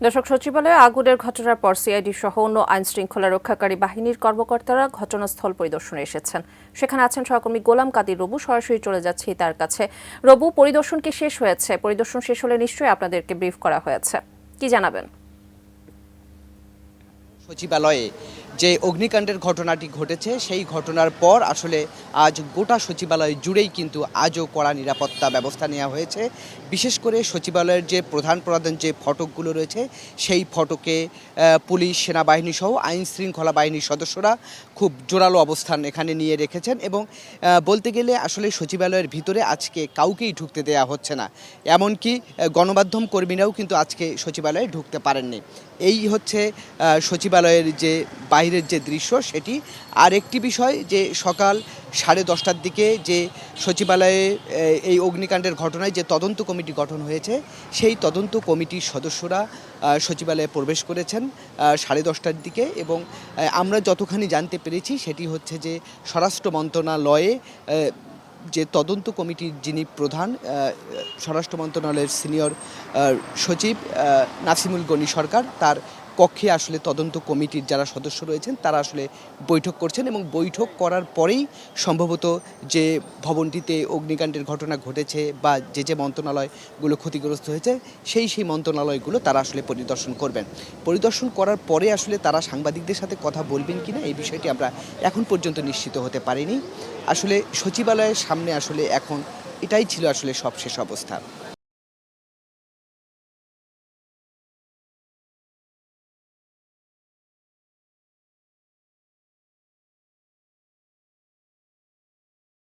দর্শক, সচিবালয়ে আগুনের ঘটনার পর সিআইডি সহ অন্য আইন শৃঙ্খলা রক্ষাকারী বাহিনীর কর্মকর্তারা ঘটনাস্থল পরিদর্শনে এসেছেন। সেখানে আছেন সহকর্মী গোলাম কাদির রবু। সরাসরি চলে যাচ্ছি তার কাছে। রবু, পরিদর্শন কি শেষ হয়েছে? পরিদর্শন শেষ হলে নিশ্চয়ই আপনাদেরকে ব্রিফ করা হয়েছে, কি জানাবেন? সচিবালয়ে যে অগ্নিকাণ্ডের ঘটনাটি ঘটেছে সেই ঘটনার পর আসলে আজ গোটা সচিবালয় জুড়েই কিন্তু আজও কড়া নিরাপত্তা ব্যবস্থা নেওয়া হয়েছে। বিশেষ করে সচিবালয়ের যে প্রধান প্রধান যে ফটকগুলো রয়েছে সেই ফটকে পুলিশ, সেনাবাহিনী সহ আইন শৃঙ্খলা বাহিনীর সদস্যরা খুব জোরালো অবস্থান এখানে নিয়ে রেখেছেন এবং বলতে গেলে আসলে সচিবালয়ের ভিতরে আজকে কাউকেই ঢুকতে দেওয়া হচ্ছে না। এমনকি গণমাধ্যম কর্মীরাও কিন্তু আজকে সচিবালয়ে ঢুকতে পারেননি। এই হচ্ছে সচিবালয়ের যে বাইরের যে দৃশ্য সেটি। আর একটি বিষয় যে সকাল 10:30টার দিকে যে সচিবালয়ে এই অগ্নিকাণ্ডের ঘটনায় যে তদন্ত কমিটি গঠন হয়েছে সেই তদন্ত কমিটির সদস্যরা সচিবালয়ে প্রবেশ করেছেন 10:30টার দিকে এবং আমরা যতখানি জানতে পেরেছি সেটি হচ্ছে যে স্বরাষ্ট্র মন্ত্রণালয়ে যে তদন্ত কমিটির যিনি প্রধান, স্বরাষ্ট্র মন্ত্রণালয়ের সিনিয়র সচিব নাসিমুল গনি সরকার, তার কক্ষে আসলে তদন্ত কমিটির যারা সদস্য রয়েছেন তারা আসলে বৈঠক করছেন এবং বৈঠক করার পরেই সম্ভবত যে ভবনটিতে অগ্নিকাণ্ডের ঘটনা ঘটেছে বা যে মন্ত্রণালয়গুলো ক্ষতিগ্রস্ত হয়েছে সেই মন্ত্রণালয়গুলো তারা আসলে পরিদর্শন করবেন। পরিদর্শন করার পরে আসলে তারা সাংবাদিকদের সাথে কথা বলবেন কিনা এই বিষয়টি আমরা এখন পর্যন্ত নিশ্চিত হতে পারিনি। আসলে সচিবালয়ের সামনে আসলে এখন এটাই ছিল আসলে সবশেষ অবস্থা।